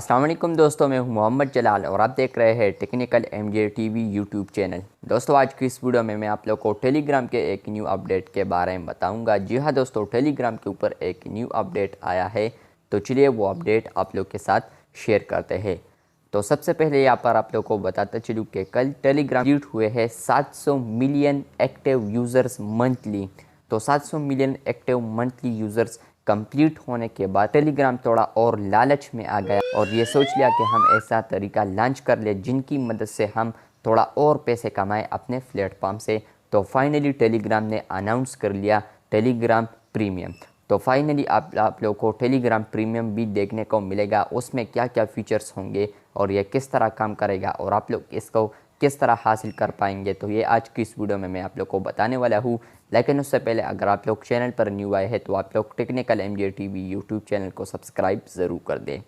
अस्सलाम वालेकुम दोस्तों, मैं हूं मोहम्मद जलाल और आप देख रहे हैं technical MJ TV YouTube channel. दोस्तों, आज की इस वीडियो में मैं आप लोग को टेलीग्राम के एक न्यू अपडेट के बारे में बताऊंगा। जी हां दोस्तों, टेलीग्राम के ऊपर एक न्यू अपडेट आया है, तो चलिए वो अपडेट आप लोग के साथ शेयर करते हैं। तो सबसे पहले यहाँ पर आप लोग को बताता चलूँ कि कल टेलीग्राम कंप्लीट हुए हैं 700 मिलियन एक्टिव यूज़र्स मंथली। तो 700 million active monthly users complete होने के बाद टेलीग्राम थोड़ा और लालच में आ गया और ये सोच लिया कि हम ऐसा तरीका लॉन्च कर ले जिनकी मदद से हम थोड़ा और पैसे कमाएं अपने प्लेटफॉर्म से। तो फाइनली टेलीग्राम ने अनाउंस कर लिया टेलीग्राम प्रीमियम। तो फाइनली आप लोग को टेलीग्राम प्रीमियम भी देखने को मिलेगा। उसमें क्या क्या फीचर्स होंगे और ये किस तरह काम करेगा और आप लोग इसको किस तरह हासिल कर पाएंगे, तो ये आज की इस वीडियो में मैं आप लोग को बताने वाला हूँ। लेकिन उससे पहले अगर आप लोग चैनल पर न्यू आए हैं तो आप लोग technical MJ TV YouTube channel को सब्सक्राइब ज़रूर कर दें।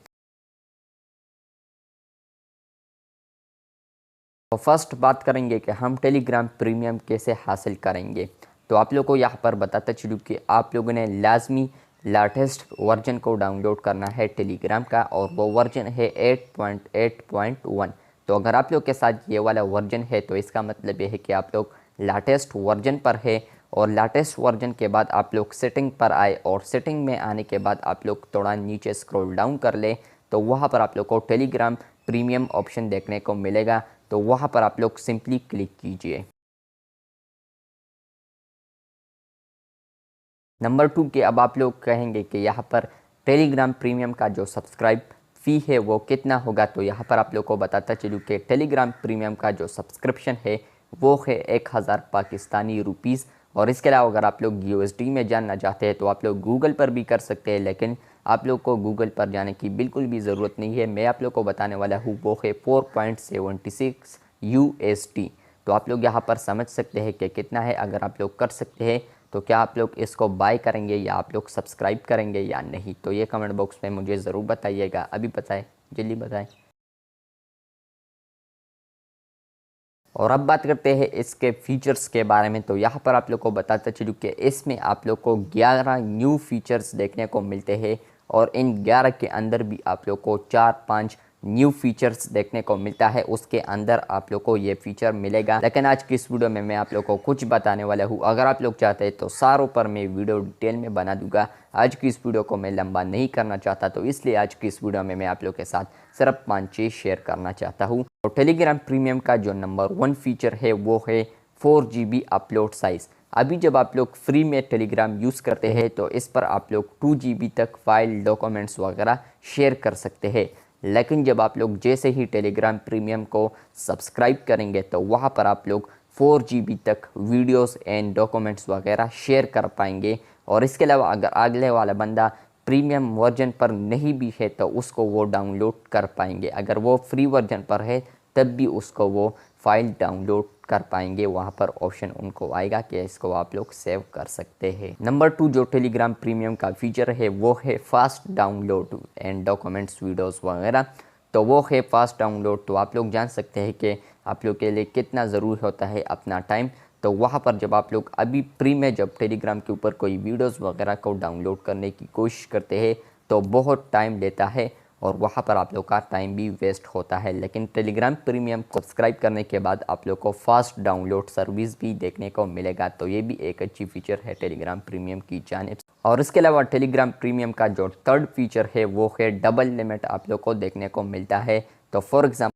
तो फर्स्ट बात करेंगे कि हम टेलीग्राम प्रीमियम कैसे हासिल करेंगे। तो आप लोग को यहाँ पर बताता चलूँ कि आप लोगों ने लाजमी लेटेस्ट वर्जन को डाउनलोड करना है टेलीग्राम का, और वो वर्जन है 8.8.1। तो अगर आप लोग के साथ ये वाला वर्जन है तो इसका मतलब ये है कि आप लोग लेटेस्ट वर्जन पर है। और लेटेस्ट वर्जन के बाद आप लोग सेटिंग पर आए और सेटिंग में आने के बाद आप लोग थोड़ा नीचे स्क्रॉल डाउन कर ले तो वहाँ पर आप लोग को टेलीग्राम प्रीमियम ऑप्शन देखने को मिलेगा। तो वहाँ पर आप लोग सिंपली क्लिक कीजिए। नंबर 2 के अब आप लोग कहेंगे कि यहाँ पर टेलीग्राम प्रीमियम का जो सब्सक्राइब फ़ी है वो कितना होगा। तो यहाँ पर आप लोग को बताता चलूँ कि टेलीग्राम प्रीमियम का जो सब्सक्रिप्शन है वो है 1000 पाकिस्तानी रुपीज़। और इसके अलावा अगर आप लोग यूएसडी में जानना चाहते हैं तो आप लोग गूगल पर भी कर सकते हैं, लेकिन आप लोग को गूगल पर जाने की बिल्कुल भी ज़रूरत नहीं है। मैं आप लोग को बताने वाला हूँ वो है 4.76 USD। तो आप लोग यहाँ पर समझ सकते हैं कि कितना है। अगर आप लोग कर सकते हैं तो क्या आप लोग इसको बाय करेंगे या आप लोग सब्सक्राइब करेंगे या नहीं, तो ये कमेंट बॉक्स में मुझे ज़रूर बताइएगा। अभी बताएं, जल्दी बताएं। और अब बात करते हैं इसके फीचर्स के बारे में। तो यहाँ पर आप लोग को बताता चलूँ कि इसमें आप लोग को 11 न्यू फीचर्स देखने को मिलते हैं, और इन 11 के अंदर भी आप लोग को 4-5 न्यू फीचर्स देखने को मिलता है। उसके अंदर आप लोग को ये फीचर मिलेगा। लेकिन आज की इस वीडियो में मैं आप लोग को कुछ बताने वाला हूँ। अगर आप लोग चाहते हैं तो सारों पर मैं वीडियो डिटेल में बना दूंगा। आज की इस वीडियो को मैं लंबा नहीं करना चाहता, तो इसलिए आज की इस वीडियो में मैं आप लोग के साथ सिर्फ 5 चीज़ शेयर करना चाहता हूँ। तो टेलीग्राम प्रीमियम का जो नंबर 1 फीचर है वो है 4 GB अपलोड साइज़। अभी जब आप लोग फ्री में टेलीग्राम यूज़ करते हैं तो इस पर आप लोग 2 GB तक फाइल, डॉक्यूमेंट्स वगैरह शेयर कर सकते हैं। लेकिन जब आप लोग जैसे ही टेलीग्राम प्रीमियम को सब्सक्राइब करेंगे तो वहाँ पर आप लोग 4 GB तक वीडियोस एंड डॉक्यूमेंट्स वगैरह शेयर कर पाएंगे। और इसके अलावा अगर अगले वाला बंदा प्रीमियम वर्जन पर नहीं भी है तो उसको वो डाउनलोड कर पाएंगे। अगर वो फ्री वर्जन पर है तब भी उसको वो फाइल डाउनलोड कर पाएंगे। वहाँ पर ऑप्शन उनको आएगा कि इसको आप लोग सेव कर सकते हैं। नंबर 2 जो टेलीग्राम प्रीमियम का फीचर है वो है fast download and documents, videos वगैरह। तो वो है फास्ट डाउनलोड। तो आप लोग जान सकते हैं कि आप लोग के लिए कितना ज़रूरी होता है अपना टाइम। तो वहाँ पर जब आप लोग अभी फ्री में जब टेलीग्राम के ऊपर कोई वीडियोस वगैरह को डाउनलोड करने की कोशिश करते हैं तो बहुत टाइम लेता है और वहाँ पर आप लोग का टाइम भी वेस्ट होता है। लेकिन टेलीग्राम प्रीमियम को सब्सक्राइब करने के बाद आप लोग को फास्ट डाउनलोड सर्विस भी देखने को मिलेगा। तो ये भी एक अच्छी फीचर है टेलीग्राम प्रीमियम की जानिब से। और इसके अलावा टेलीग्राम प्रीमियम का जो थर्ड फीचर है वो है डबल लिमिट आप लोग को देखने को मिलता है। तो फॉर एग्जाम्पल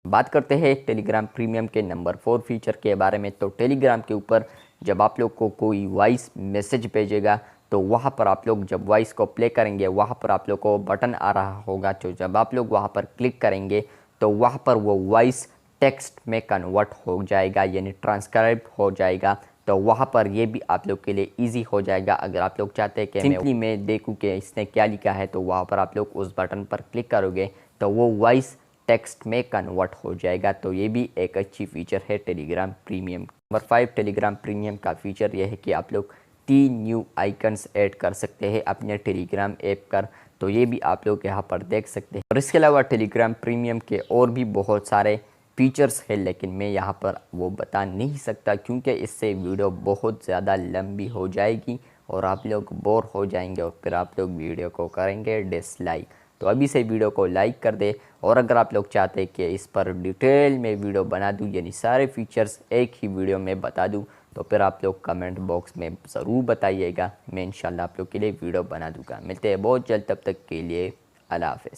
बात करते हैं टेलीग्राम प्रीमियम के नंबर 4 फीचर के बारे में। तो टेलीग्राम के ऊपर जब आप लोग को कोई वॉइस मैसेज भेजेगा तो वहाँ पर आप लोग जब वॉइस को प्ले करेंगे वहाँ पर आप लोग को बटन आ रहा होगा। तो जब आप लोग वहाँ पर क्लिक करेंगे तो वहाँ पर वो वॉइस टेक्स्ट में कन्वर्ट हो जाएगा, यानी ट्रांसक्राइब हो जाएगा। तो वहाँ पर ये भी आप लोग के लिए ईजी हो जाएगा। अगर आप लोग चाहते हैं कि सिंपली मैं देखूँ कि इसने क्या लिखा है तो वहाँ पर आप लोग उस बटन पर क्लिक करोगे तो वो वॉइस टेक्स्ट में कन्वर्ट हो जाएगा। तो ये भी एक अच्छी फीचर है Telegram premium. Number 5 Telegram premium का फीचर ये है कि आप लोग 3 न्यू आइकन्स ऐड कर सकते हैं अपने टेलीग्राम ऐप पर। तो ये भी आप लोग यहाँ पर देख सकते हैं। और इसके अलावा टेलीग्राम प्रीमियम के और भी बहुत सारे फीचर्स है, लेकिन मैं यहाँ पर वो बता नहीं सकता क्योंकि इससे वीडियो बहुत ज़्यादा लंबी हो जाएगी और आप लोग बोर हो जाएंगे और फिर आप लोग वीडियो को करेंगे डिसलाइक। तो अभी से वीडियो को लाइक कर दे। और अगर आप लोग चाहते हैं कि इस पर डिटेल में वीडियो बना दूँ, यानी सारे फीचर्स एक ही वीडियो में बता दूँ, तो फिर आप लोग कमेंट बॉक्स में ज़रूर बताइएगा। मैं इंशाल्लाह आप लोग के लिए वीडियो बना दूँगा। मिलते हैं बहुत जल्द, तब तक के लिए अल्लाह हाफ़िज़।